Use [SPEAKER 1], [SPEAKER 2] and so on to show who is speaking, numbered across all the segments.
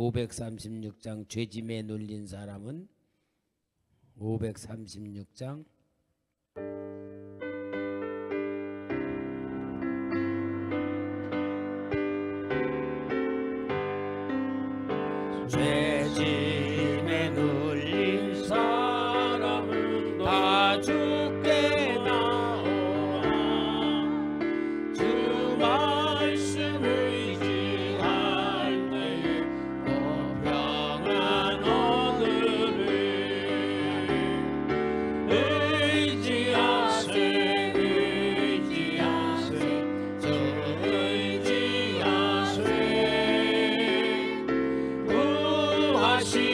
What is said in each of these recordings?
[SPEAKER 1] 536장 죄짐에 눌린 사람은 536장 죄짐에 눌린 사람은 다 죽게 나오나 주 말씀 의지할 때에 또 평안 얻으리. 의지하세 의지하세 주 의지하세 구하시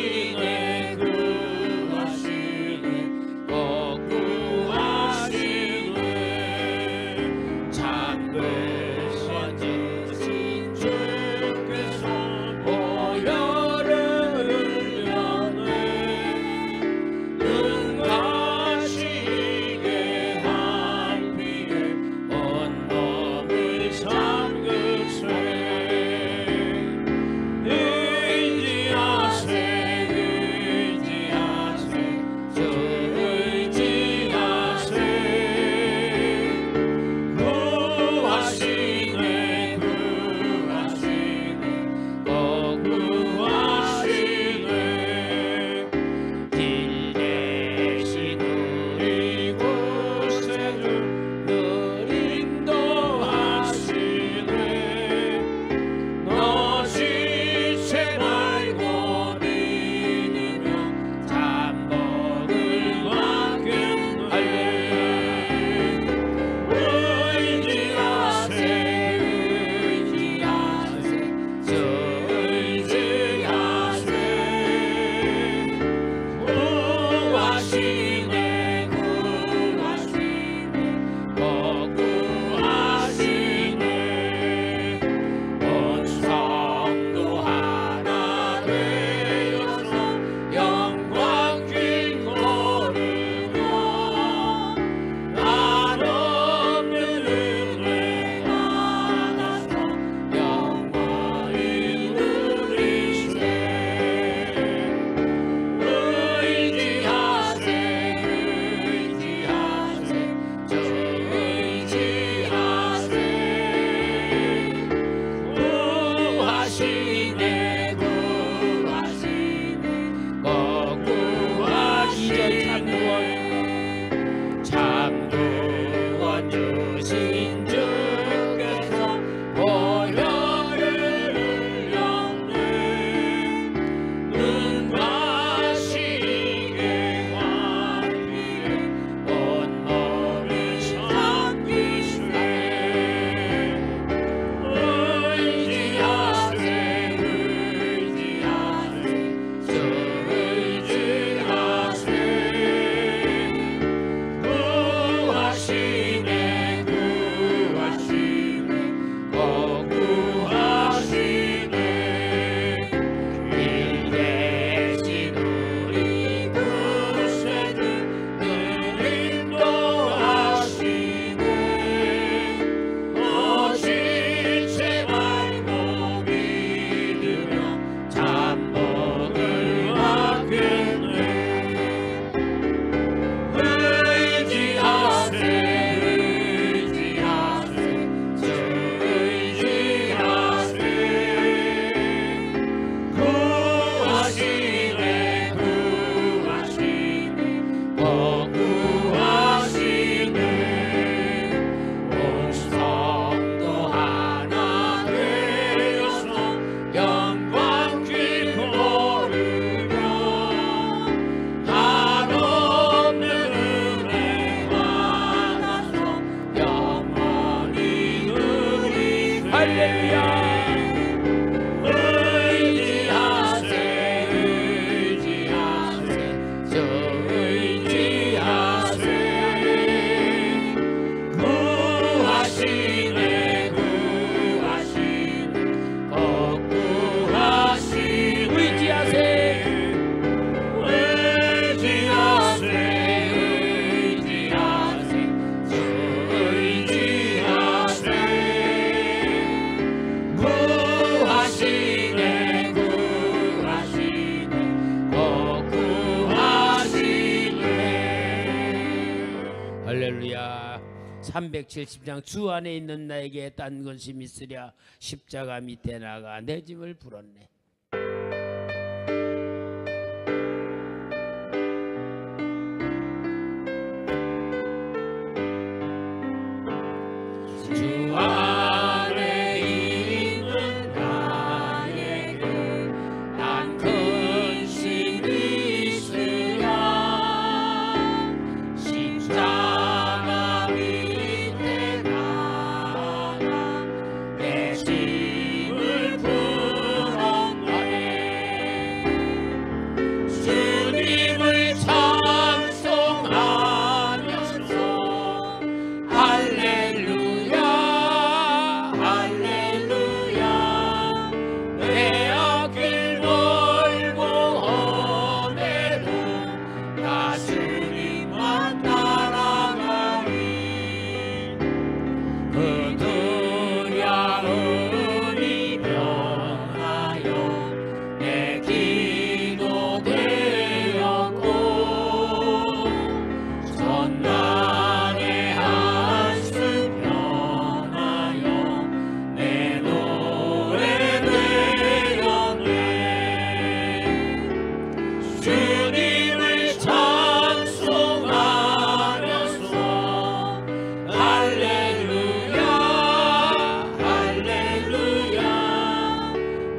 [SPEAKER 1] 370장 주 안에 있는 나에게 딴 것이 있으랴 십자가 밑에 나가 내 짐을 불었네. 주 안에 있는 나에게 딴 근심 있으랴 십자가 밑에 나가 내 짐을 풀었네. 주님을 찬송하면서 할렐루야 할렐루야 내 앞길 멀고 험해도 나 주님만 따라가리. 그 두려움이 변하여 내 기도 되었고 전날의 한숨 변하여 내 노래 되었네. 주님을 찬송하면서 할렐루야 할렐루야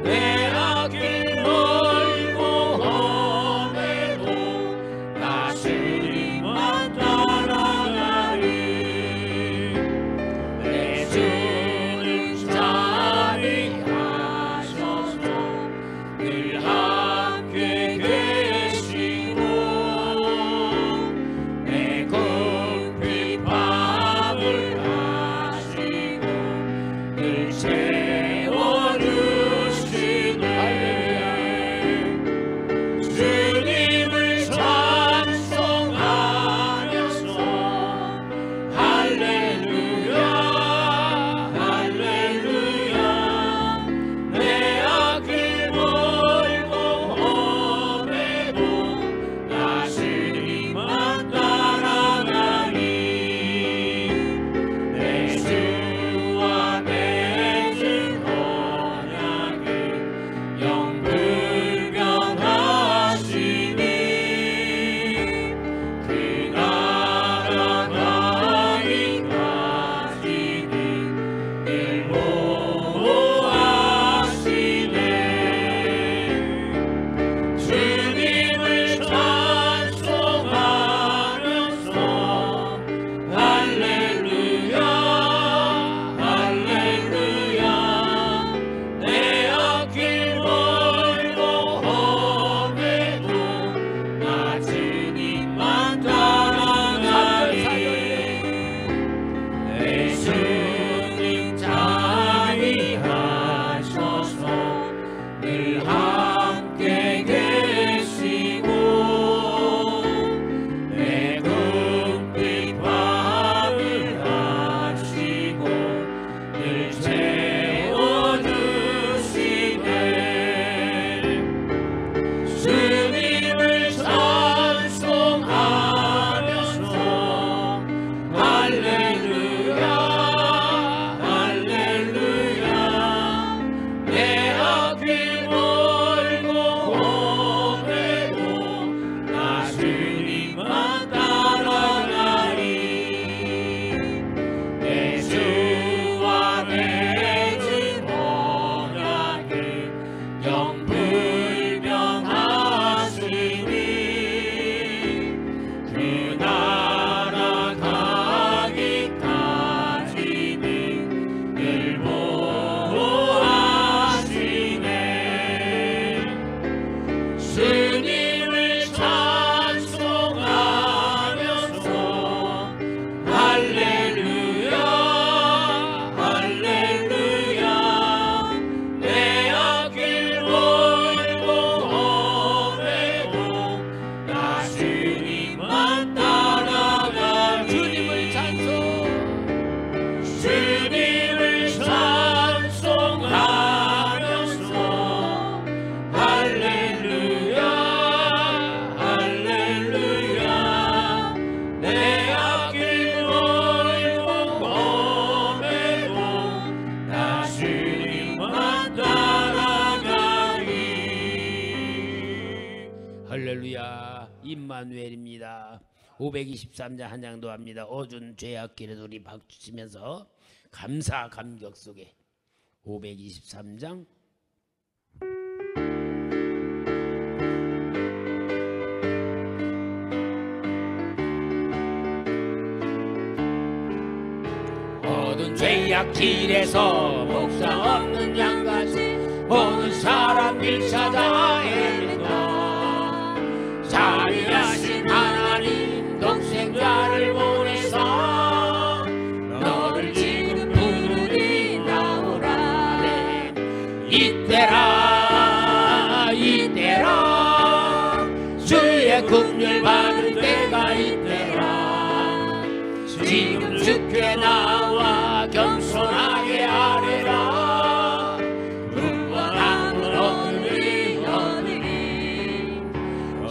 [SPEAKER 1] 내 앞길 멀고 험해도 나 주님만 따라가리. 내 주는 자비하셔서 늘 함께 계시고 내 궁핍 밥을 하시고 늘 채워주시네. 주님을 찬송하면서 할렐루야 할렐루야 내 앞길 멀고 할렐루야. 임마누엘입니다. 523장 한 장도 합니다. 어준 죄악길에도 우리 박수 치면서 감사 감격 속에 523장 어두운 죄악 길에서 목상 없는 양같이 모든 사람들 찾아 헤맨다. 자비하신 하나님 독생자를 보내서 너를 지금 부르니 나오라. 이때라 이때라 주의 긍휼 받을 때가 이때라. 지금 주께 나와 겸손하게 아뢰라. 구원함을 얻으리 얻으리.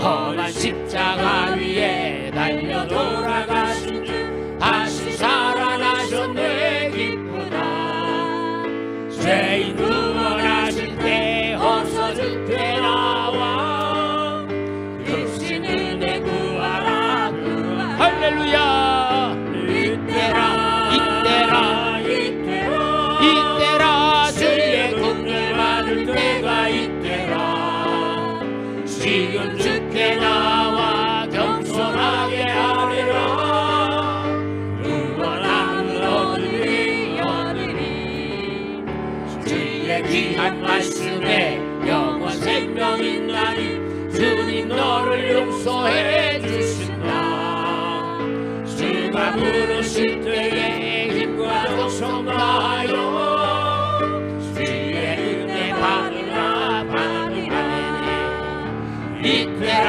[SPEAKER 1] 험한 십자가 위에 달려 돌아가신 주 다시 살아나셨네 기쁘다. 죄인 구원하실 때 어서 주께 나와 주신 은혜 구하라 구하라. 할렐루야. 이때라 이때라 이때라 이때라 주의 긍휼 받을 때가 이때라. 지금 주께 나와 겸손하게 아뢰라. 구원함을 얻으리 얻으리. 주의 귀한 말씀에 영원 생명 있나니 주님 너를 용서해 주신다. 주가 부르실 때에 힘과 정성 다하여 주의 은혜 받으라 받으라. 이때라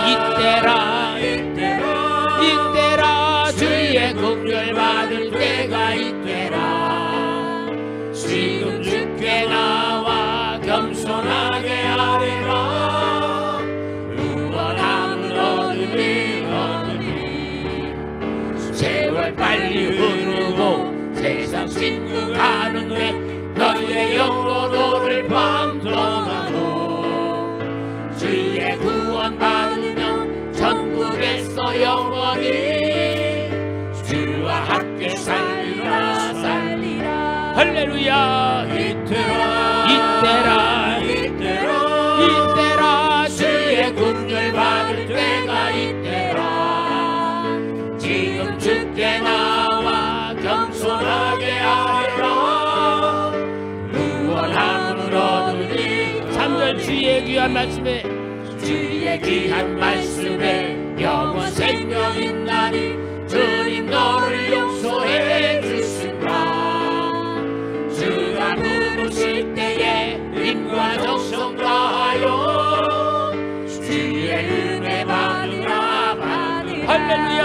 [SPEAKER 1] 이때라 이때라 이때라 주의 긍휼 받을 때가 이때라. 지금 주께 나와 겸손하게 아뢰라. 구원함을 얻으리 얻으리. 세월 빨리 흐르고 세상 진국하는데 너희의 영혼을 밤 떠나도 주의 구원 받으면 천국에서 영원히 주와 함께 살리라 살리라. 할렐루야. 이때라 이때라 이때라 이때라 주의 긍휼 받을 때가 이때라. 지금 주께 나와 겸손하게 아뢰라. 구원함을 얻으리. 3절 주의 귀한 말씀에 주의 귀한 말씀에 영원 생명 있나니 주님 너를 용서해 주신다. 주가 부르실 때에 힘과 정성 다하여 주의 은혜 받으라 받으라. 할렐루야.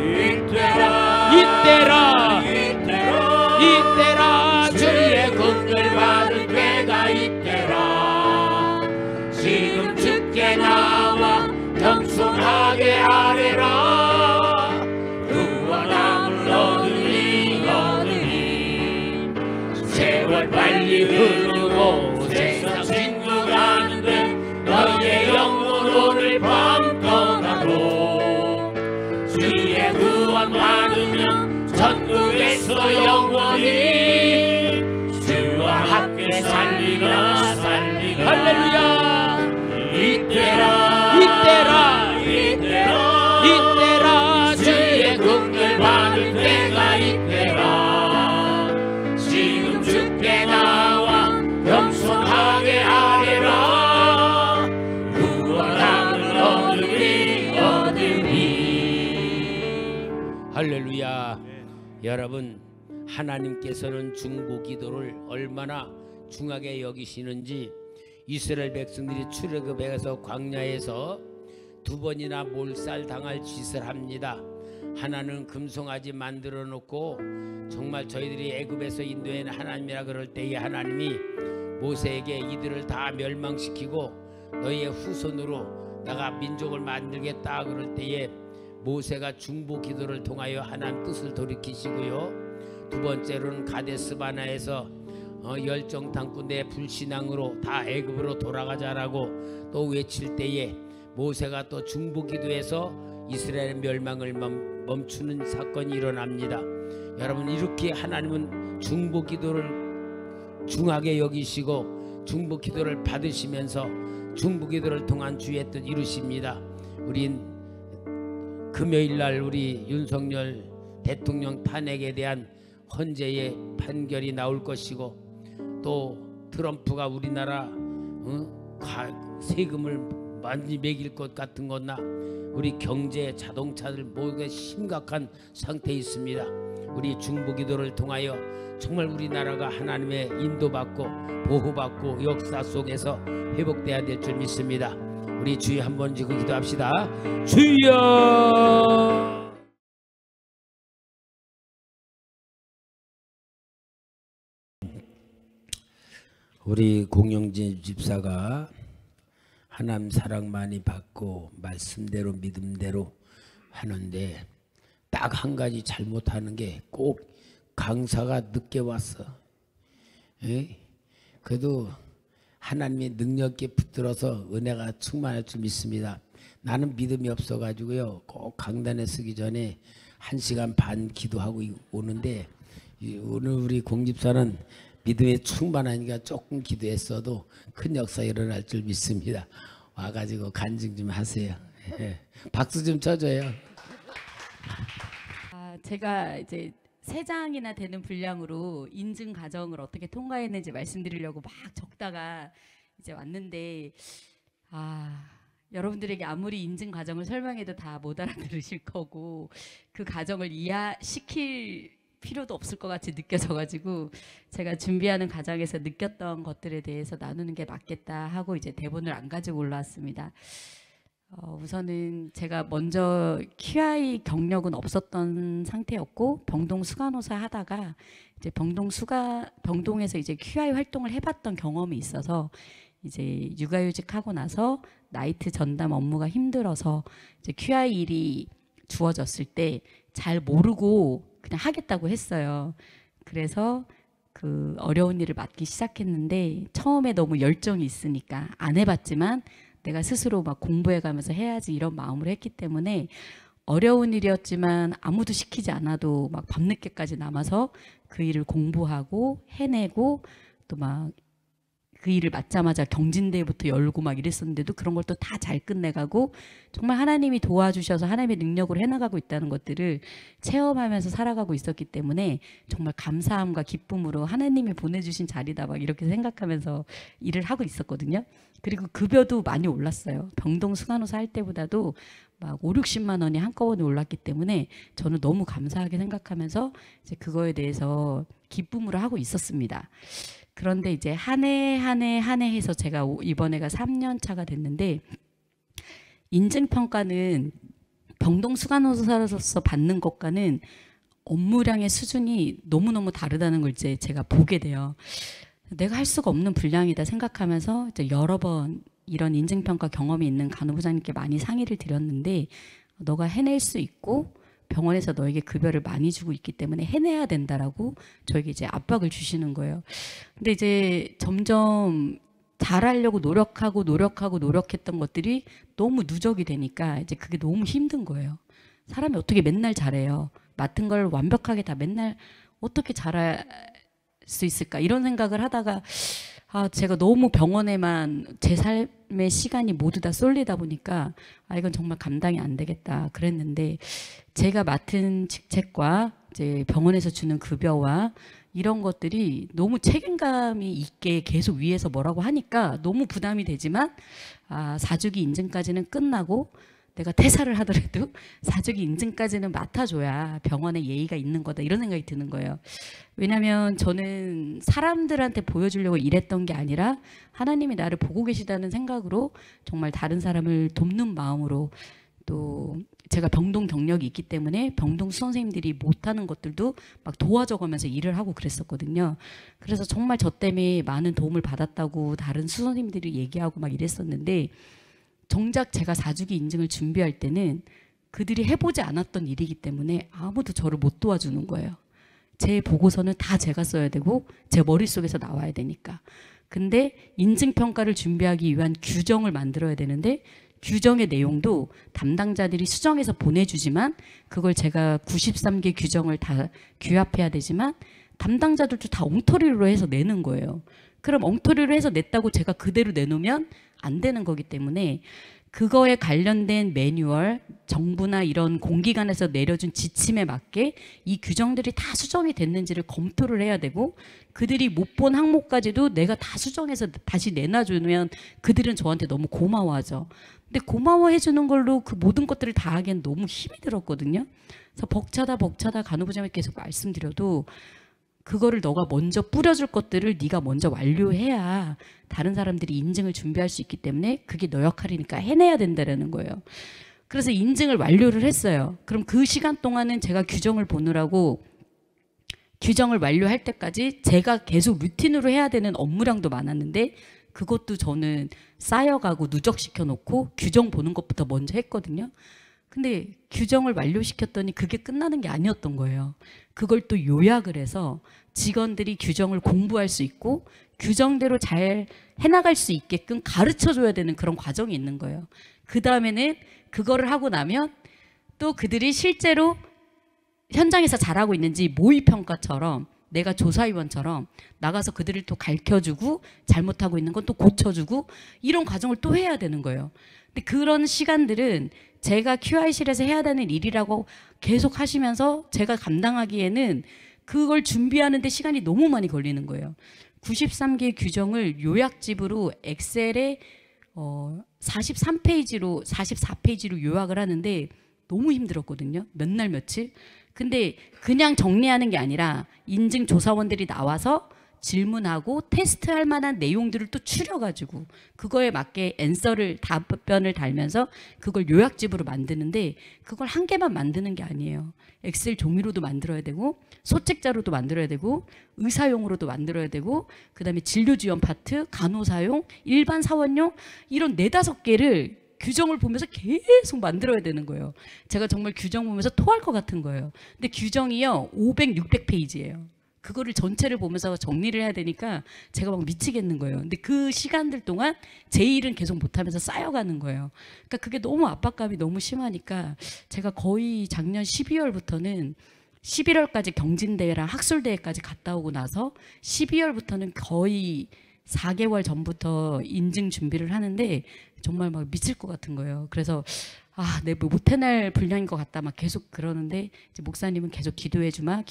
[SPEAKER 1] 이때라 이때라 이때라 이때라 주의 긍휼 받을 때가 이때라. 지금 주께 나와 겸손하게 아뢰라. 구원함을 얻으리 얻으리. 세월 빨리 흐르고 세상 진국하는데 너희의 영혼 오늘 밤 떠나도 주의 구원 받으면 천국에서 영원히 주와 함께 살리라 살리라. 할렐루야. 이때라 이때라 이때라 이때라 주의 긍휼 받을 때가 이때라. 지금 주께 나와 겸손하게 아뢰라. 구원함을 얻으리 얻으리. 할렐루야. 여러분, 하나님께서는 중보 기도를 얼마나 중하게 여기시는지 이스라엘 백성들이 출애굽해서 광야에서 2번이나 몰살 당할 짓을 합니다. 하나는 금송아지 만들어 놓고 정말 저희들이 애굽에서 인도한 하나님이라 그럴 때에 하나님이 모세에게 이들을 다 멸망시키고 너희의 후손으로 내가 민족을 만들겠다 그럴 때에 모세가 중보 기도를 통하여 하나님 뜻을 돌이키시고요. 두 번째로는 가데스 바나에서 열정탐꾼 내 불신앙으로 다 애굽으로 돌아가자라고 또 외칠 때에 모세가 또 중보기도해서 이스라엘의 멸망을 멈추는 사건이 일어납니다. 여러분, 이렇게 하나님은 중보기도를 중하게 여기시고 중보기도를 받으시면서 중보기도를 통한 주의 뜻 이루십니다. 우린 금요일날 우리 윤석열 대통령 탄핵에 대한 헌재의 판결이 나올 것이고, 또 트럼프가 우리나라 세금을 많이 매길 것 같은 거나 우리 경제, 자동차들 모두가 심각한 상태에 있습니다. 우리 중보기도를 통하여 정말 우리나라가 하나님의 인도받고 보호받고 역사 속에서 회복돼야 될 줄 믿습니다. 우리 주여 한번 지고 기도합시다. 주여! 우리 공영진 집사가 하나님 사랑 많이 받고 말씀대로 믿음대로 하는데 딱 한 가지 잘못하는 게 꼭 강사가 늦게 왔어. 에? 그래도 하나님의 능력 있게 붙들어서 은혜가 충만할 줄 믿습니다. 나는 믿음이 없어가지고요, 꼭 강단에 서기 전에 1시간 반 기도하고 오는데, 오늘 우리 공집사는 믿음에 충만하니까 조금 기도했어도 큰 역사 일어날 줄 믿습니다. 와가지고 간증 좀 하세요. 박수 좀 쳐줘요.
[SPEAKER 2] 제가 이제 3장이나 되는 분량으로 인증 과정을 어떻게 통과했는지 말씀드리려고 막 적다가 이제 왔는데, 여러분들에게 아무리 인증 과정을 설명해도 다 못 알아들으실 거고 그 과정을 이해시킬 필요도 없을 것 같이 느껴져가지고 제가 준비하는 과정에서 느꼈던 것들에 대해서 나누는 게 맞겠다 하고 이제 대본을 안 가지고 올라왔습니다. 우선은 제가 먼저 QI 경력은 없었던 상태였고 병동 수간호사 하다가 이제 병동에서 이제 QI 활동을 해봤던 경험이 있어서 이제 육아휴직하고 나서 나이트 전담 업무가 힘들어서 이제 QI 일이 주어졌을 때 잘 모르고 그냥 하겠다고 했어요. 그래서 그 어려운 일을 맡기 시작했는데 처음에 너무 열정이 있으니까 안 해봤지만 내가 스스로 막 공부해가면서 해야지 이런 마음으로 했기 때문에 어려운 일이었지만 아무도 시키지 않아도 막 밤늦게까지 남아서 그 일을 공부하고 해내고 또 막 그 일을 맡자마자 경진대회부터 열고 막 이랬었는데도 그런 걸 또 다 잘 끝내가고 정말 하나님이 도와주셔서 하나님의 능력으로 해나가고 있다는 것들을 체험하면서 살아가고 있었기 때문에 정말 감사함과 기쁨으로 하나님이 보내주신 자리다 막 이렇게 생각하면서 일을 하고 있었거든요. 그리고 급여도 많이 올랐어요. 병동 수간호사 할 때보다도 막 5, 60만 원이 한꺼번에 올랐기 때문에 저는 너무 감사하게 생각하면서 이제 그거에 대해서 기쁨으로 하고 있었습니다. 그런데 이제 한 해 해서 제가 이번에가 3년 차가 됐는데 인증평가는 병동 수간호사로서 받는 것과는 업무량의 수준이 너무너무 다르다는 걸 이제 제가 보게 돼요. 내가 할 수가 없는 분량이다 생각하면서 이제 여러 번 이런 인증평가 경험이 있는 간호부장님께 많이 상의를 드렸는데 너가 해낼 수 있고 병원에서 너에게 급여를 많이 주고 있기 때문에 해내야 된다라고 저에게 이제 압박을 주시는 거예요. 근데 이제 점점 잘하려고 노력했던 것들이 너무 누적이 되니까 이제 그게 너무 힘든 거예요. 사람이 어떻게 맨날 잘해요. 맡은 걸 완벽하게 다 맨날 어떻게 잘할 수 있을까 이런 생각을 하다가 제가 너무 병원에만 제 삶의 시간이 모두 다 쏠리다 보니까 이건 정말 감당이 안 되겠다 그랬는데 제가 맡은 직책과 이제 병원에서 주는 급여와 이런 것들이 너무 책임감이 있게 계속 위에서 뭐라고 하니까 너무 부담이 되지만 4주기 인증까지는 끝나고 내가 퇴사를 하더라도 4주기 인증까지는 맡아줘야 병원에 예의가 있는 거다 이런 생각이 드는 거예요. 왜냐하면 저는 사람들한테 보여주려고 일했던 게 아니라 하나님이 나를 보고 계시다는 생각으로 정말 다른 사람을 돕는 마음으로 또 제가 병동 경력이 있기 때문에 병동 수선생님들이 못하는 것들도 막 도와줘가면서 일을 하고 그랬었거든요. 그래서 정말 저 때문에 많은 도움을 받았다고 다른 수선생님들이 얘기하고 막 이랬었는데 정작 제가 4주기 인증을 준비할 때는 그들이 해보지 않았던 일이기 때문에 아무도 저를 못 도와주는 거예요. 제 보고서는 다 제가 써야 되고 제 머릿속에서 나와야 되니까. 근데 인증평가를 준비하기 위한 규정을 만들어야 되는데 규정의 내용도 담당자들이 수정해서 보내주지만 그걸 제가 93개 규정을 다 규합해야 되지만 담당자들도 다 엉터리로 해서 내는 거예요. 그럼 엉터리로 해서 냈다고 제가 그대로 내놓으면 안 되는 거기 때문에 그거에 관련된 매뉴얼, 정부나 이런 공기관에서 내려준 지침에 맞게 이 규정들이 다 수정이 됐는지를 검토를 해야 되고 그들이 못 본 항목까지도 내가 다 수정해서 다시 내놔주면 그들은 저한테 너무 고마워하죠. 근데 고마워해 주는 걸로 그 모든 것들을 다 하기엔 너무 힘이 들었거든요. 그래서 벅차다 간호부장님께 계속 말씀드려도 그거를 너가 먼저 뿌려줄 것들을 네가 먼저 완료해야 다른 사람들이 인증을 준비할 수 있기 때문에 그게 너 역할이니까 해내야 된다는 거예요. 그래서 인증을 완료를 했어요. 그럼 그 시간 동안은 제가 규정을 보느라고 규정을 완료할 때까지 제가 계속 루틴으로 해야 되는 업무량도 많았는데 그것도 저는 쌓여가고 누적시켜 놓고 규정 보는 것부터 먼저 했거든요. 근데 규정을 완료시켰더니 그게 끝나는 게 아니었던 거예요. 그걸 또 요약을 해서 직원들이 규정을 공부할 수 있고 규정대로 잘 해나갈 수 있게끔 가르쳐줘야 되는 그런 과정이 있는 거예요. 그 다음에는 그거를 하고 나면 또 그들이 실제로 현장에서 잘하고 있는지 모의평가처럼 내가 조사위원처럼 나가서 그들을 또 가르쳐주고 잘못하고 있는 건 또 고쳐주고 이런 과정을 또 해야 되는 거예요. 근데 그런 시간들은 제가 QI실에서 해야 되는 일이라고 계속 하시면서 제가 감당하기에는 그걸 준비하는 데 시간이 너무 많이 걸리는 거예요. 93개 규정을 요약집으로 엑셀에 43페이지로 44페이지로 요약을 하는데 너무 힘들었거든요. 몇 날 며칠. 근데 그냥 정리하는 게 아니라 인증조사원들이 나와서 질문하고 테스트할 만한 내용들을 또 추려가지고 그거에 맞게 답변을 달면서 그걸 요약집으로 만드는데 그걸 한 개만 만드는 게 아니에요. 엑셀 종이로도 만들어야 되고 소책자로도 만들어야 되고 의사용으로도 만들어야 되고 그 다음에 진료지원 파트, 간호사용, 일반 사원용 이런 4-5개를 규정을 보면서 계속 만들어야 되는 거예요. 제가 정말 규정 보면서 토할 것 같은 거예요. 근데 규정이요 500, 600페이지예요. 그거를 전체를 보면서 정리를 해야 되니까 제가 막 미치겠는 거예요. 근데 그 시간들 동안 제 일은 계속 못하면서 쌓여가는 거예요. 그러니까 그게 너무 압박감이 너무 심하니까 제가 거의 작년 12월부터는 11월까지 경진대회랑 학술대회까지 갔다 오고 나서 12월부터는 거의 4개월 전부터 인증 준비를 하는데 정말 막 미칠 것 같은 거예요. 그래서 내 뭐 못해낼 분량인 것 같다 막 계속 그러는데 이제 목사님은 계속 기도해주마.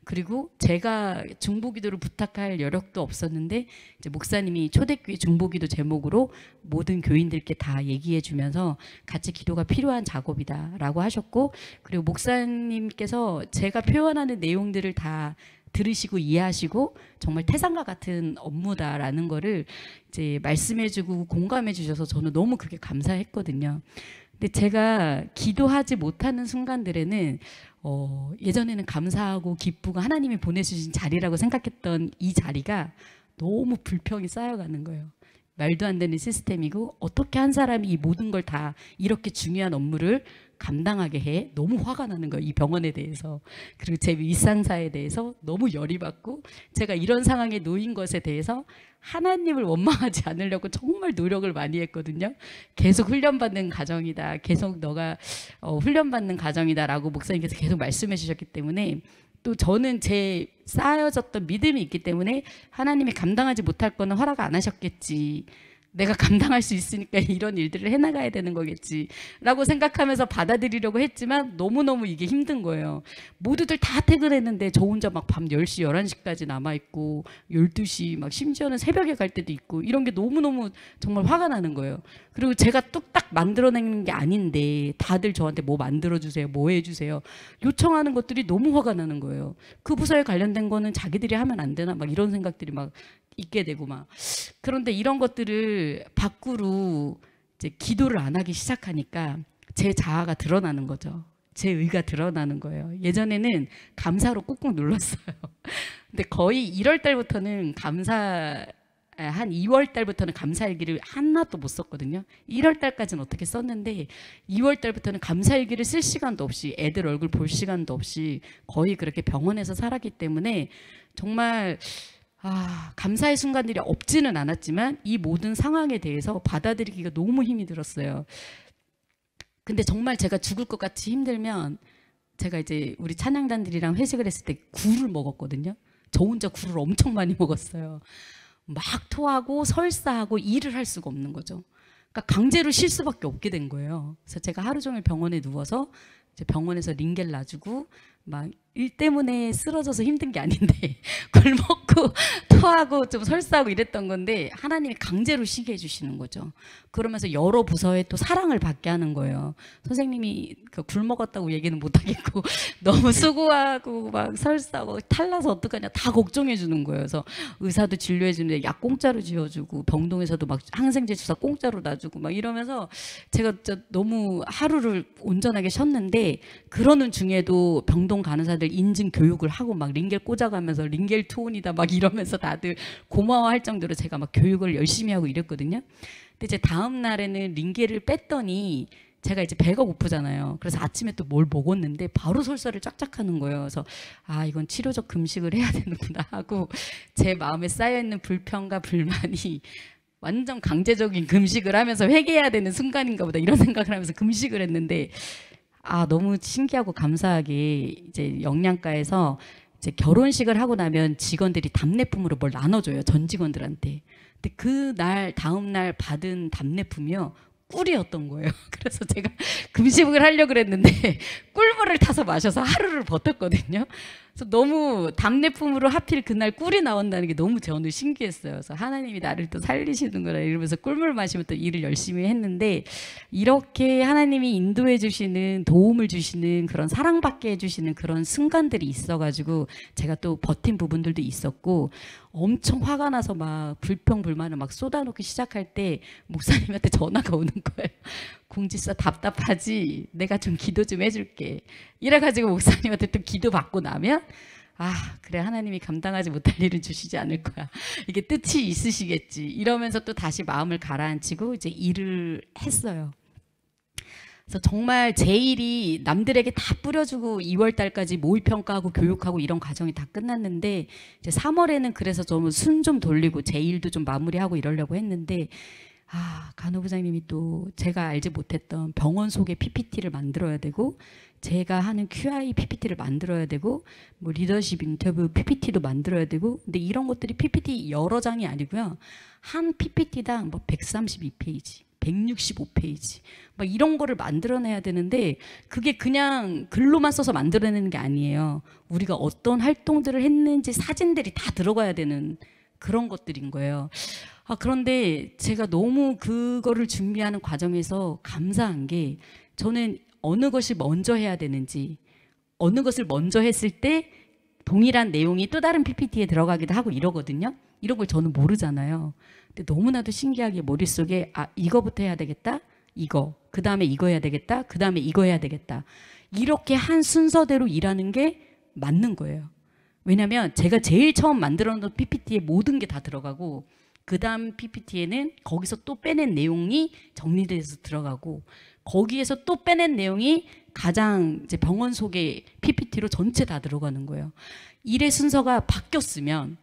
[SPEAKER 2] 그리고 제가 중보기도를 부탁할 여력도 없었는데 이제 목사님이 초대교회 중보기도 제목으로 모든 교인들께 다 얘기해주면서 같이 기도가 필요한 작업이다라고 하셨고 그리고 목사님께서 제가 표현하는 내용들을 다 들으시고 이해하시고 정말 태산과 같은 업무다라는 거를 이제 말씀해주고 공감해주셔서 저는 너무 그게 감사했거든요. 근데 제가 기도하지 못하는 순간들에는 예전에는 감사하고 기쁘고 하나님이 보내주신 자리라고 생각했던 이 자리가 너무 불평이 쌓여가는 거예요. 말도 안 되는 시스템이고 어떻게 한 사람이 이 모든 걸 다 이렇게 중요한 업무를 감당하게 해. 너무 화가 나는 거예요. 이 병원에 대해서. 그리고 제 윗상사에 대해서 너무 열이 받고 제가 이런 상황에 놓인 것에 대해서 하나님을 원망하지 않으려고 정말 노력을 많이 했거든요. 계속 훈련받는 가정이다. 계속 너가 훈련받는 가정이다라고 목사님께서 계속 말씀해 주셨기 때문에 또 저는 제 쌓여졌던 믿음이 있기 때문에 하나님이 감당하지 못할 거는 허락 안 하셨겠지. 내가 감당할 수 있으니까 이런 일들을 해나가야 되는 거겠지 라고 생각하면서 받아들이려고 했지만 너무너무 이게 힘든 거예요. 모두들 다 퇴근했는데 저 혼자 막 밤 10시, 11시까지 남아있고 12시 막 심지어는 새벽에 갈 때도 있고 이런 게 너무너무 정말 화가 나는 거예요. 그리고 제가 뚝딱 만들어내는 게 아닌데 다들 저한테 뭐 만들어주세요, 뭐 해주세요 요청하는 것들이 너무 화가 나는 거예요. 그 부서에 관련된 거는 자기들이 하면 안 되나 막 이런 생각들이 막 있게 되고 막 그런데 이런 것들을 밖으로 이제 기도를 안 하기 시작하니까 제 자아가 드러나는 거죠. 제 의가 드러나는 거예요. 예전에는 감사로 꾹꾹 눌렀어요. 근데 거의 1월 달부터는 한 2월 달부터는 감사일기를 하나도 못 썼거든요. 1월 달까지는 어떻게 썼는데 2월 달부터는 감사일기를 쓸 시간도 없이 애들 얼굴 볼 시간도 없이 거의 그렇게 병원에서 살았기 때문에 정말 감사의 순간들이 없지는 않았지만 이 모든 상황에 대해서 받아들이기가 너무 힘이 들었어요. 근데 정말 제가 죽을 것 같이 힘들면 제가 이제 우리 찬양단들이랑 회식을 했을 때 굴을 먹었거든요. 저 혼자 굴을 엄청 많이 먹었어요. 막 토하고 설사하고 일을 할 수가 없는 거죠. 그러니까 강제로 쉴 수밖에 없게 된 거예요. 그래서 제가 하루 종일 병원에 누워서 이제 병원에서 링겔 놔주고 막 일 때문에 쓰러져서 힘든 게 아닌데 굴 먹고 토하고 좀 설사하고 이랬던 건데 하나님이 강제로 쉬게 해주시는 거죠. 그러면서 여러 부서에 또 사랑을 받게 하는 거예요. 선생님이 굴 먹었다고 얘기는 못 하겠고 너무 수고하고 막 설사하고 탈나서 어떡하냐 다 걱정해 주는 거예요. 그래서 의사도 진료해 주는데 약 공짜로 지어주고 병동에서도 막 항생제 주사 공짜로 놔주고 막 이러면서 제가 진짜 너무 하루를 온전하게 쉬었는데 그러는 중에도 병동 간호사들 인증 교육을 하고 막 링겔 꽂아가면서 링겔 투혼이다 막 이러면서 다들 고마워할 정도로 제가 막 교육을 열심히 하고 이랬거든요. 근데 이제 다음 날에는 링겔을 뺐더니 제가 이제 배가 고프잖아요. 그래서 아침에 또 뭘 먹었는데 바로 설사를 쫙쫙 하는 거예요. 그래서 이건 치료적 금식을 해야 되는구나 하고 제 마음에 쌓여있는 불평과 불만이 완전 강제적인 금식을 하면서 회개해야 되는 순간인가 보다 이런 생각을 하면서 금식을 했는데 너무 신기하고 감사하게 이제 영양가에서 이제 결혼식을 하고 나면 직원들이 답례품으로 뭘 나눠줘요. 전 직원들한테. 근데 그 날 다음 날 받은 답례품이요. 꿀이었던 거예요. 그래서 제가 금식을 하려고 그랬는데 꿀물을 타서 마셔서 하루를 버텼거든요. 그래서 너무 답례품으로 하필 그날 꿀이 나온다는 게 너무 저는 신기했어요. 그래서 하나님이 나를 또 살리시는구나 이러면서 꿀물 마시면 또 일을 열심히 했는데 이렇게 하나님이 인도해 주시는 도움을 주시는 그런 사랑받게 해주시는 그런 순간들이 있어가지고 제가 또 버틴 부분들도 있었고 엄청 화가 나서 막 불평불만을 막 쏟아놓기 시작할 때 목사님한테 전화가 오는 거예요. 공지사 답답하지? 내가 좀 기도 좀 해줄게. 이래가지고 목사님한테 또 기도 받고 나면 그래 하나님이 감당하지 못할 일은 주시지 않을 거야. 이게 뜻이 있으시겠지. 이러면서 또 다시 마음을 가라앉히고 이제 일을 했어요. 그래서 정말 제 일이 남들에게 다 뿌려주고 2월 달까지 모의평가하고 교육하고 이런 과정이 다 끝났는데 이제 3월에는 그래서 좀 순 좀 돌리고 제 일도 좀 마무리하고 이러려고 했는데 간호부장님이 또 제가 알지 못했던 병원 속의 PPT를 만들어야 되고 제가 하는 QI PPT를 만들어야 되고 뭐 리더십 인터뷰 PPT도 만들어야 되고 근데 이런 것들이 PPT 여러 장이 아니고요. 한 PPT당 뭐 132페이지 165페이지 막 이런 거를 만들어내야 되는데 그게 그냥 글로만 써서 만들어내는 게 아니에요. 우리가 어떤 활동들을 했는지 사진들이 다 들어가야 되는 그런 것들인 거예요. 그런데 제가 너무 그거를 준비하는 과정에서 감사한 게 저는 어느 것이 먼저 해야 되는지 어느 것을 먼저 했을 때 동일한 내용이 또 다른 PPT에 들어가기도 하고 이러거든요. 이런 걸 저는 모르잖아요. 근데 너무나도 신기하게 머릿속에 이거부터 해야 되겠다. 이거. 그 다음에 이거 해야 되겠다. 그 다음에 이거 해야 되겠다. 이렇게 한 순서대로 일하는 게 맞는 거예요. 왜냐하면 제가 제일 처음 만들어 놓은 PPT에 모든 게 다 들어가고 그 다음 PPT에는 거기서 또 빼낸 내용이 정리돼서 들어가고 거기에서 또 빼낸 내용이 가장 이제 병원 속의 PPT로 전체 다 들어가는 거예요. 일의 순서가 바뀌었으면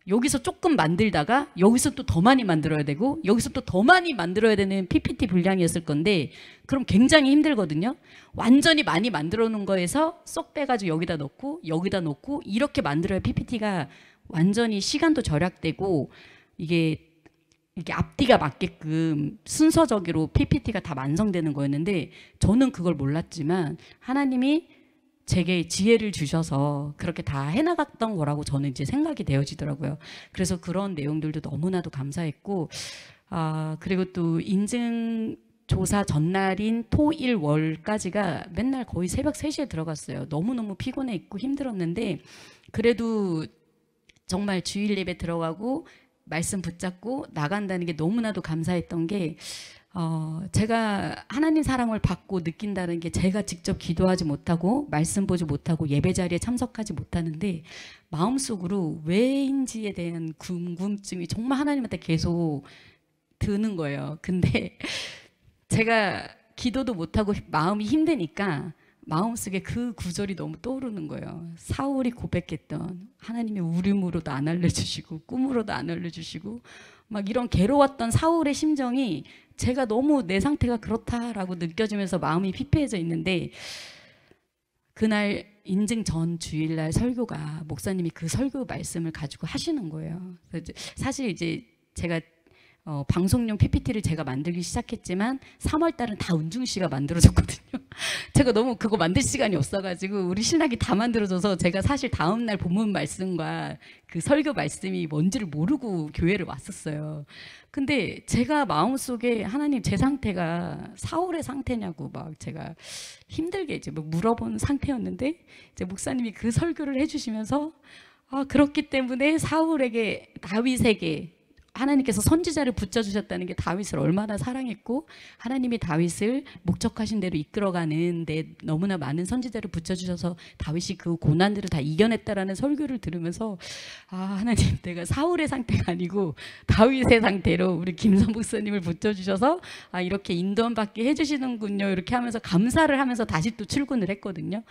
[SPEAKER 2] 여기서 조금 만들다가 여기서 또 더 많이 만들어야 되고 여기서 또 더 많이 만들어야 되는 PPT 분량이었을 건데 그럼 굉장히 힘들거든요. 완전히 많이 만들어 놓은 거에서 쏙 빼가지고 여기다 놓고 이렇게 만들어야 PPT가 완전히 시간도 절약되고 이게 앞뒤가 맞게끔 순서적으로 PPT가 다 완성되는 거였는데 저는 그걸 몰랐지만 하나님이 제게 지혜를 주셔서 그렇게 다 해나갔던 거라고 저는 이제 생각이 되어지더라고요. 그래서 그런 내용들도 너무나도 감사했고 그리고 또 인증조사 전날인 토, 일, 월까지가 맨날 거의 새벽 3시에 들어갔어요. 너무너무 피곤해 있고 힘들었는데 그래도 정말 주일 예배 들어가고 말씀 붙잡고 나간다는 게 너무나도 감사했던 게 제가 하나님 사랑을 받고 느낀다는 게 제가 직접 기도하지 못하고 말씀 보지 못하고 예배 자리에 참석하지 못하는데 마음속으로 왜인지에 대한 궁금증이 정말 하나님한테 계속 드는 거예요. 근데 제가 기도도 못하고 마음이 힘드니까 마음속에 그 구절이 너무 떠오르는 거예요. 사울이 고백했던 하나님의 우림으로도 안 알려주시고 꿈으로도 안 알려주시고 막 이런 괴로웠던 사울의 심정이 제가 너무 내 상태가 그렇다라고 느껴지면서 마음이 피폐해져 있는데, 그날 인증 전 주일날 설교가 목사님이 그 설교 말씀을 가지고 하시는 거예요. 사실 이제 제가 방송용 PPT를 제가 만들기 시작했지만 3월 달은 다 은중 씨가 만들어줬거든요. 제가 너무 그거 만들 시간이 없어가지고 우리 신학이 다 만들어줘서 제가 사실 다음날 본문 말씀과 그 설교 말씀이 뭔지를 모르고 교회를 왔었어요. 근데 제가 마음속에 하나님 제 상태가 사울의 상태냐고 막 제가 힘들게 이제 뭐 물어본 상태였는데, 이제 목사님이 그 설교를 해주시면서 그렇기 때문에 사울에게 다윗에게 하나님께서 선지자를 붙여주셨다는 게 다윗을 얼마나 사랑했고 하나님이 다윗을 목적하신 대로 이끌어가는 데 너무나 많은 선지자를 붙여주셔서 다윗이 그 고난들을 다 이겨냈다라는 설교를 들으면서 하나님, 내가 사울의 상태가 아니고 다윗의 상태로 우리 김선 목사님을 붙여주셔서 이렇게 인도받게 해주시는군요, 이렇게 하면서 감사를 하면서 다시 또 출근을 했거든요.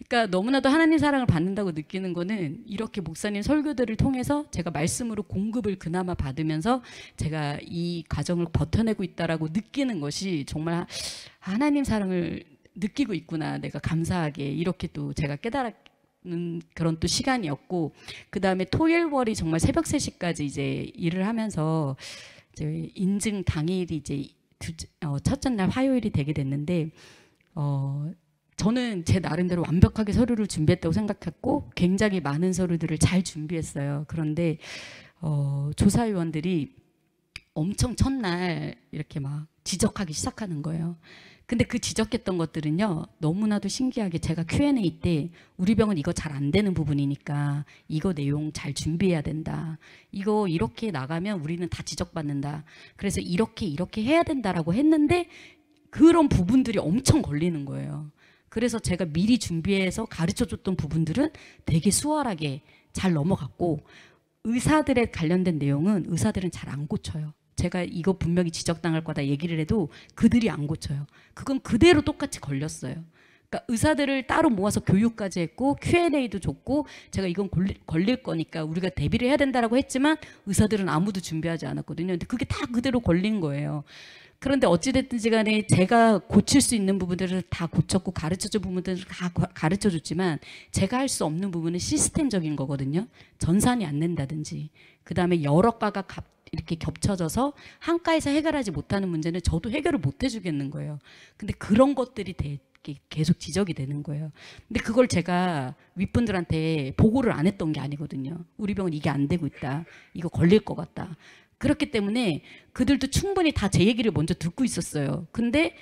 [SPEAKER 2] 그러니까 너무나도 하나님 사랑을 받는다고 느끼는 거는 이렇게 목사님 설교들을 통해서 제가 말씀으로 공급을 그나마 받으면 제가 이 과정을 버텨내고 있다라고 느끼는 것이 정말 하나님 사랑을 느끼고 있구나, 내가 감사하게 이렇게 또 제가 깨달은 그런 또 시간이었고, 그 다음에 토일월이 정말 새벽 3시까지 이제 일을 하면서 이제 인증 당일이 이제 첫째 날 화요일이 되게 됐는데, 저는 제 나름대로 완벽하게 서류를 준비했다고 생각했고 굉장히 많은 서류들을 잘 준비했어요. 그런데 조사위원들이 엄청 첫날 이렇게 막 지적하기 시작하는 거예요. 근데 그 지적했던 것들은요, 너무나도 신기하게 제가 Q&A 때 우리 병은 이거 잘 안 되는 부분이니까 이거 내용 잘 준비해야 된다, 이거 이렇게 나가면 우리는 다 지적받는다, 그래서 이렇게 해야 된다라고 했는데 그런 부분들이 엄청 걸리는 거예요. 그래서 제가 미리 준비해서 가르쳐줬던 부분들은 되게 수월하게 잘 넘어갔고, 의사들에 관련된 내용은 의사들은 잘 안 고쳐요. 제가 이거 분명히 지적당할 거다 얘기를 해도 그들이 안 고쳐요. 그건 그대로 똑같이 걸렸어요. 그러니까 의사들을 따로 모아서 교육까지 했고 Q&A도 줬고, 제가 이건 걸릴 거니까 우리가 대비를 해야 된다라고 했지만 의사들은 아무도 준비하지 않았거든요. 근데 그게 다 그대로 걸린 거예요. 그런데 어찌됐든지 간에 제가 고칠 수 있는 부분들을 다 고쳤고 가르쳐줄 부분들을 다 가르쳐줬지만 제가 할 수 없는 부분은 시스템적인 거거든요. 전산이 안 된다든지, 그 다음에 여러 과가 이렇게 겹쳐져서 한 과에서 해결하지 못하는 문제는 저도 해결을 못 해주겠는 거예요. 근데 그런 것들이 계속 지적이 되는 거예요. 근데 그걸 제가 윗분들한테 보고를 안 했던 게 아니거든요. 우리 병은 이게 안 되고 있다, 이거 걸릴 것 같다. 그렇기 때문에 그들도 충분히 다 제 얘기를 먼저 듣고 있었어요. 근데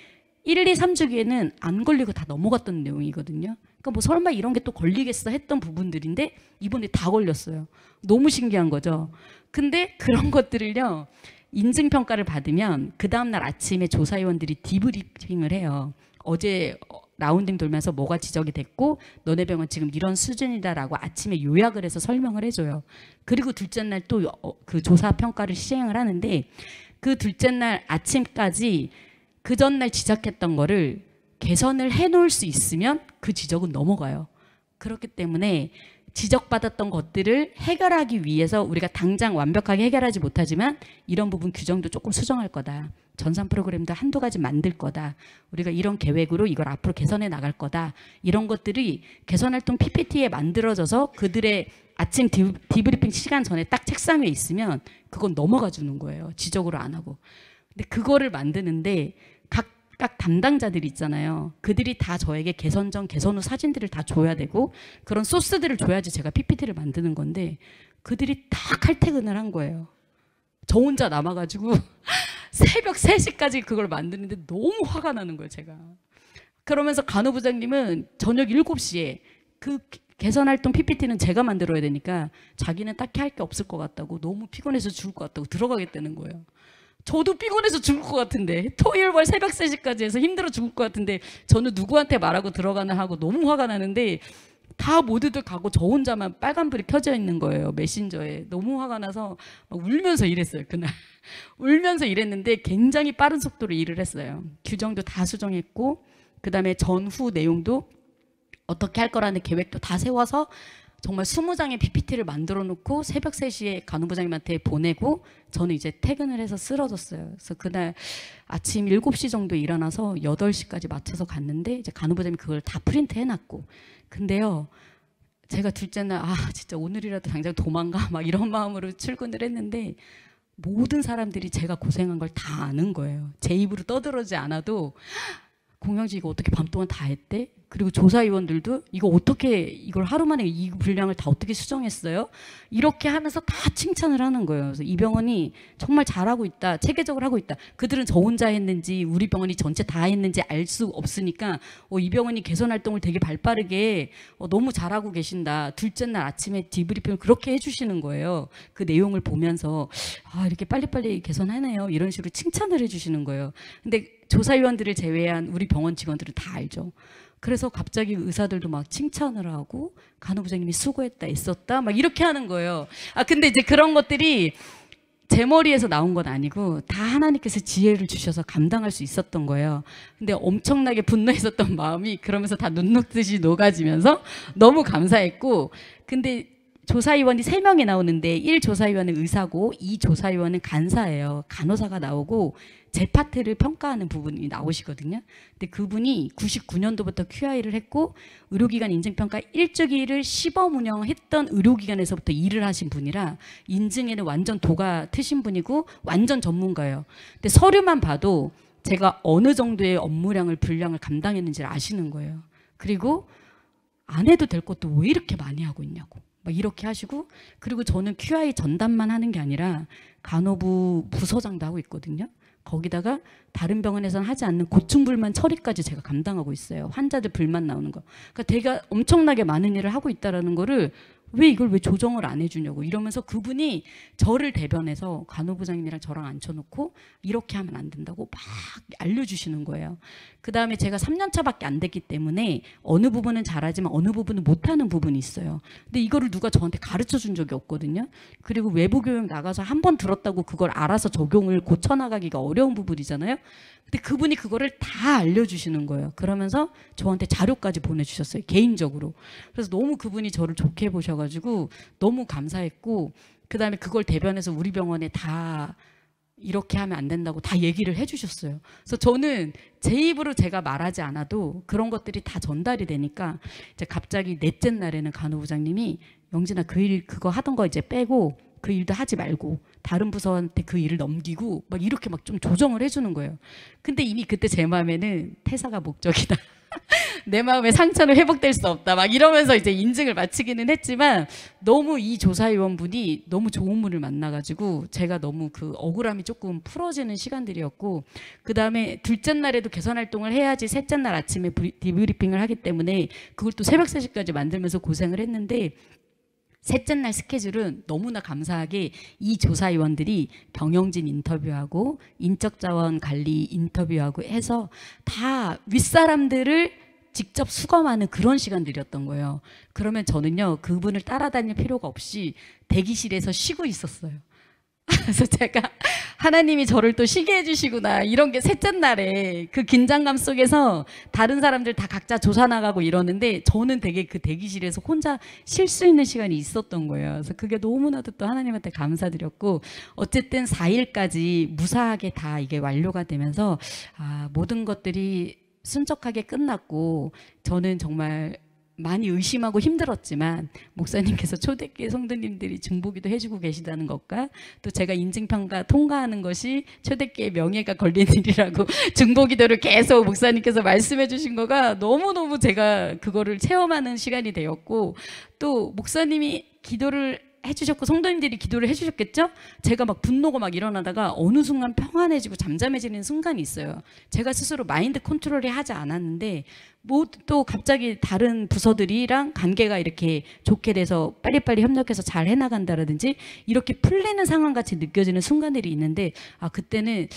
[SPEAKER 2] 1, 2, 3주기에는 안 걸리고 다 넘어갔던 내용이거든요. 그러니까 뭐 설마 이런 게 또 걸리겠어 했던 부분들인데 이번에 다 걸렸어요. 너무 신기한 거죠. 근데 그런 것들을요, 인증평가를 받으면 그 다음날 아침에 조사위원들이 디브리핑을 해요. 어제 라운딩 돌면서 뭐가 지적이 됐고 너네 병은 지금 이런 수준이다라고 아침에 요약을 해서 설명을 해줘요. 그리고 둘째 날 또 그 조사 평가를 시행을 하는데, 그 둘째 날 아침까지 그 전날 지적했던 거를 개선을 해놓을 수 있으면 그 지적은 넘어가요. 그렇기 때문에 지적받았던 것들을 해결하기 위해서 우리가 당장 완벽하게 해결하지 못하지만 이런 부분 규정도 조금 수정할 거다, 전산 프로그램도 한두 가지 만들 거다, 우리가 이런 계획으로 이걸 앞으로 개선해 나갈 거다, 이런 것들이 개선활동 PPT에 만들어져서 그들의 아침 디브리핑 시간 전에 딱 책상 위에 있으면 그건 넘어가 주는 거예요. 지적으로 안 하고. 근데 그거를 만드는데 각각 담당자들이 있잖아요. 그들이 다 저에게 개선 전 개선 후 사진들을 다 줘야 되고 그런 소스들을 줘야지 제가 PPT를 만드는 건데 그들이 다 칼퇴근을 한 거예요. 저 혼자 남아가지고 새벽 3시까지 그걸 만드는데 너무 화가 나는 거예요, 제가. 그러면서 간호부장님은 저녁 7시에 그 개선활동 PPT는 제가 만들어야 되니까 자기는 딱히 할 게 없을 것 같다고, 너무 피곤해서 죽을 것 같다고 들어가겠다는 거예요. 저도 피곤해서 죽을 것 같은데, 토요일월 새벽 3시까지 해서 힘들어 죽을 것 같은데 저는 누구한테 말하고 들어가나 하고 너무 화가 나는데 다 모두들 가고 저 혼자만 빨간불이 켜져 있는 거예요, 메신저에. 너무 화가 나서 막 울면서 일했어요, 그날. 울면서 일했는데 굉장히 빠른 속도로 일을 했어요. 규정도 다 수정했고 그 다음에 전후 내용도 어떻게 할 거라는 계획도 다 세워서 정말 20장의 PPT를 만들어 놓고 새벽 3시에 간호부장님한테 보내고 저는 이제 퇴근을 해서 쓰러졌어요. 그래서 그날 아침 7시 정도 일어나서 8시까지 맞춰서 갔는데 이제 간호부장님이 그걸 다 프린트 해놨고, 근데요 제가 둘째 날 진짜 오늘이라도 당장 도망가 막 이런 마음으로 출근을 했는데 모든 사람들이 제가 고생한 걸 다 아는 거예요. 제 입으로 떠들어지 않아도 공영지 이거 어떻게 밤 동안 다 했대? 그리고 조사위원들도 이거 어떻게 이걸 하루 만에 이 분량을 다 어떻게 수정했어요? 이렇게 하면서 다 칭찬을 하는 거예요. 그래서 이 병원이 정말 잘하고 있다, 체계적으로 하고 있다. 그들은 저 혼자 했는지 우리 병원이 전체 다 했는지 알 수 없으니까 이 병원이 개선 활동을 되게 발빠르게 너무 잘하고 계신다. 둘째 날 아침에 디브리핑을 그렇게 해주시는 거예요. 그 내용을 보면서 이렇게 빨리빨리 개선하네요. 이런 식으로 칭찬을 해주시는 거예요. 근데 조사위원들을 제외한 우리 병원 직원들은 다 알죠. 그래서 갑자기 의사들도 막 칭찬을 하고 간호부장님이 수고했다, 애썼다 막 이렇게 하는 거예요. 근데 이제 그런 것들이 제 머리에서 나온 건 아니고 다 하나님께서 지혜를 주셔서 감당할 수 있었던 거예요. 근데 엄청나게 분노했었던 마음이 그러면서 다 눈 녹듯이 녹아지면서 너무 감사했고, 근데 조사위원이 3명이 나오는데 1 조사위원은 의사고 2 조사위원은 간사예요. 간호사가 나오고 제 파트를 평가하는 부분이 나오시거든요. 근데 그분이 99년도부터 QI를 했고 의료기관 인증평가 1주기를 시범 운영했던 의료기관에서부터 일을 하신 분이라 인증에는 완전 도가 트신 분이고 완전 전문가예요. 근데 서류만 봐도 제가 어느 정도의 업무량을 분량을 감당했는지를 아시는 거예요. 그리고 안 해도 될 것도 왜 이렇게 많이 하고 있냐고 막 이렇게 하시고, 그리고 저는 QI 전담만 하는 게 아니라 간호부 부서장도 하고 있거든요. 거기다가 다른 병원에서는 하지 않는 고충불만 처리까지 제가 감당하고 있어요. 환자들 불만 나오는 거. 그러니까 제가 엄청나게 많은 일을 하고 있다는 거를 왜 조정을 안 해주냐고 이러면서 그분이 저를 대변해서 간호부장님이랑 저랑 앉혀놓고 이렇게 하면 안 된다고 막 알려주시는 거예요. 그 다음에 제가 3년차밖에 안 됐기 때문에 어느 부분은 잘하지만 어느 부분은 못하는 부분이 있어요. 근데 이거를 누가 저한테 가르쳐 준 적이 없거든요. 그리고 외부 교육 나가서 한 번 들었다고 그걸 알아서 적용을 고쳐나가기가 어려운 부분이잖아요. 근데 그분이 그거를 다 알려주시는 거예요. 그러면서 저한테 자료까지 보내주셨어요, 개인적으로. 그래서 너무 그분이 저를 좋게 보셔가지고 너무 감사했고, 그 다음에 그걸 대변해서 우리 병원에 다 이렇게 하면 안 된다고 다 얘기를 해주셨어요. 그래서 저는 제 입으로 제가 말하지 않아도 그런 것들이 다 전달이 되니까 이제 갑자기 넷째 날에는 간호부장님이 영진아 그거 하던 거 이제 빼고 그 일도 하지 말고 다른 부서한테 그 일을 넘기고 막 이렇게 막 좀 조정을 해주는 거예요. 근데 이미 그때 제 마음에는 퇴사가 목적이다. 내 마음의 상처는 회복될 수 없다. 막 이러면서 이제 인증을 마치기는 했지만 너무 이 조사위원분이 너무 좋은 분을 만나가지고 제가 너무 그 억울함이 조금 풀어지는 시간들이었고, 그 다음에 둘째 날에도 개선 활동을 해야지 셋째 날 아침에 디브리핑을 하기 때문에 그걸 또 새벽 3시까지 만들면서 고생을 했는데, 셋째 날 스케줄은 너무나 감사하게 이 조사위원들이 경영진 인터뷰하고 인적자원 관리 인터뷰하고 해서 다 윗사람들을 직접 수검하는 그런 시간들이었던 거예요. 그러면 저는요 그분을 따라다닐 필요가 없이 대기실에서 쉬고 있었어요. 그래서 제가 하나님이 저를 또 쉬게 해주시구나 이런 게 셋째 날에 그 긴장감 속에서 다른 사람들 다 각자 조사 나가고 이러는데 저는 되게 그 대기실에서 혼자 쉴 수 있는 시간이 있었던 거예요. 그래서 그게 너무나도 또 하나님한테 감사드렸고, 어쨌든 4일까지 무사하게 다 이게 완료가 되면서 모든 것들이 순적하게 끝났고, 저는 정말 많이 의심하고 힘들었지만 목사님께서 초대교회 성도님들이 중보기도 해주고 계시다는 것과 또 제가 인증평가 통과하는 것이 초대교회 명예가 걸린 일이라고 중보기도를 계속 목사님께서 말씀해 주신 거가 너무너무 제가 그거를 체험하는 시간이 되었고, 또 목사님이 기도를 해주셨고 성도님들이 기도를 해주셨겠죠? 제가 막 분노가 막 일어나다가 어느 순간 평안해지고 잠잠해지는 순간이 있어요. 제가 스스로 마인드 컨트롤을 하지 않았는데 또 갑자기 다른 부서들이랑 관계가 이렇게 좋게 돼서 빨리빨리 협력해서 잘 해나간다라든지 이렇게 풀리는 상황같이 느껴지는 순간들이 있는데 그때는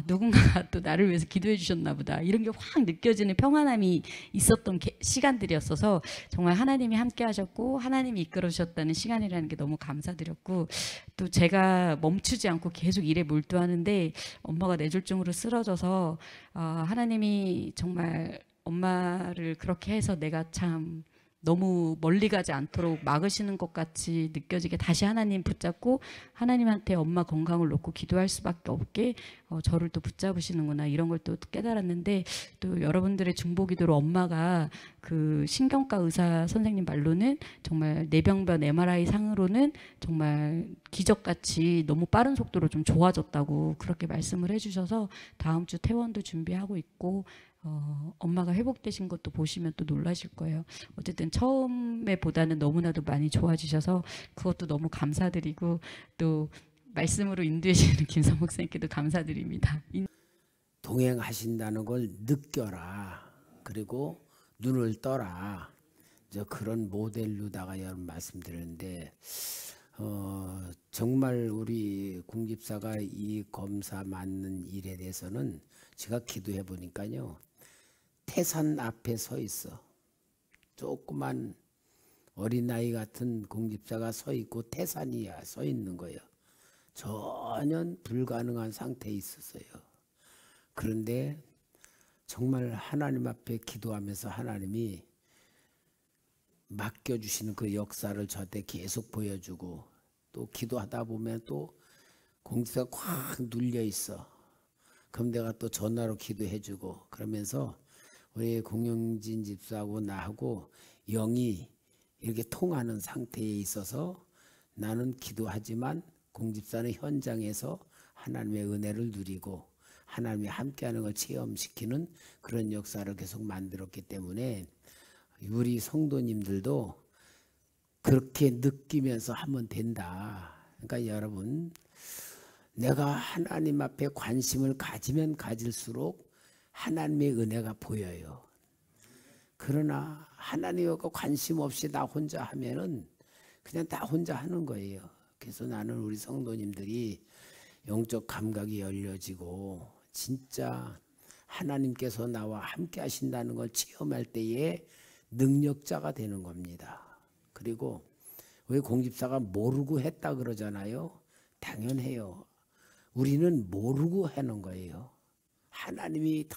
[SPEAKER 2] 누군가가 또 나를 위해서 기도해 주셨나 보다 이런 게 확 느껴지는 평안함이 있었던 시간들이었어서 정말 하나님이 함께 하셨고 하나님이 이끌어 주셨다는 시간이라는 게 너무 감사드렸고, 또 제가 멈추지 않고 계속 일에 몰두하는데 엄마가 뇌졸중으로 쓰러져서 하나님이 정말 엄마를 그렇게 해서 내가 참 너무 멀리 가지 않도록 막으시는 것 같이 느껴지게 다시 하나님 붙잡고 하나님한테 엄마 건강을 놓고 기도할 수밖에 없게 저를 또 붙잡으시는구나 이런 걸 또 깨달았는데, 또 여러분들의 중보기도로 엄마가 그 신경과 의사 선생님 말로는 정말 뇌병변 MRI 상으로는 정말 기적같이 너무 빠른 속도로 좀 좋아졌다고 그렇게 말씀을 해주셔서 다음 주 퇴원도 준비하고 있고, 엄마가 회복되신 것도 보시면 또 놀라실 거예요. 어쨌든 처음에 보다는 너무나도 많이 좋아지셔서 그것도 너무 감사드리고, 또 말씀으로 인도해 주시는 김선 목사님께도 감사드립니다.
[SPEAKER 1] 동행하신다는 걸 느껴라. 그리고 눈을 떠라. 저 그런 모델로다가 여러분 말씀드렸는데, 정말 우리 공집사가 이 검사 맞는 일에 대해서는 제가 기도해 보니까요, 태산 앞에 서 있어. 조그만 어린아이 같은 공집사가 서 있고 태산이야 서 있는 거예요. 전혀 불가능한 상태에 있었어요. 그런데 정말 하나님 앞에 기도하면서 하나님이 맡겨주시는 그 역사를 저한테 계속 보여주고, 또 기도하다 보면 또 공집사가 꽉 눌려 있어. 그럼 내가 또 전화로 기도해주고, 그러면서 우리 공영진 집사하고 나하고 영이 이렇게 통하는 상태에 있어서 나는 기도하지만 공집사는 현장에서 하나님의 은혜를 누리고 하나님이 함께하는 걸 체험시키는 그런 역사를 계속 만들었기 때문에 우리 성도님들도 그렇게 느끼면서 하면 된다. 그러니까 여러분, 내가 하나님 앞에 관심을 가지면 가질수록 하나님의 은혜가 보여요. 그러나 하나님과 관심 없이 나 혼자 하면은 그냥 나 혼자 하는 거예요. 그래서 나는 우리 성도님들이 영적 감각이 열려지고 진짜 하나님께서 나와 함께 하신다는 걸 체험할 때에 능력자가 되는 겁니다. 그리고 왜 공집사가 모르고 했다 그러잖아요. 당연해요. 우리는 모르고 하는 거예요. 하나님이 다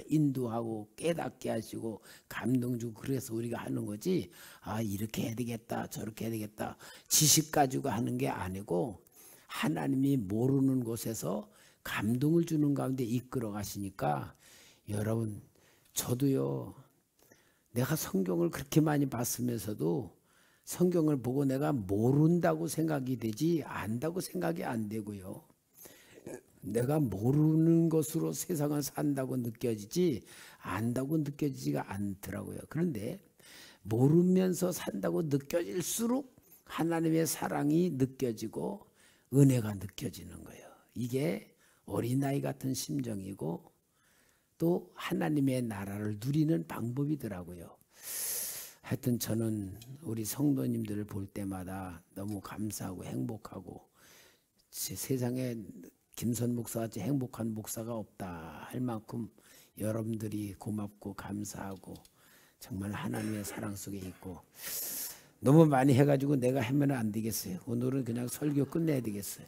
[SPEAKER 1] 인도하고 깨닫게 하시고 감동 주고 그래서 우리가 하는 거지, 아 이렇게 해야 되겠다 저렇게 해야 되겠다 지식 가지고 하는 게 아니고 하나님이 모르는 곳에서 감동을 주는 가운데 이끌어 가시니까, 여러분 저도요, 내가 성경을 그렇게 많이 봤으면서도 성경을 보고 내가 모른다고 생각이 되지 안다고 생각이 안 되고요. 내가 모르는 것으로 세상을 산다고 느껴지지 안다고 느껴지지가 않더라고요. 그런데 모르면서 산다고 느껴질수록 하나님의 사랑이 느껴지고 은혜가 느껴지는 거예요. 이게 어린아이 같은 심정이고 또 하나님의 나라를 누리는 방법이더라고요. 하여튼 저는 우리 성도님들을 볼 때마다 너무 감사하고 행복하고, 세상에 김선 목사같이 행복한 목사가 없다 할 만큼 여러분들이 고맙고 감사하고 정말 하나님의 사랑 속에 있고, 너무 많이 해가지고 내가 하면 안 되겠어요. 오늘은 그냥 설교 끝내야 되겠어요.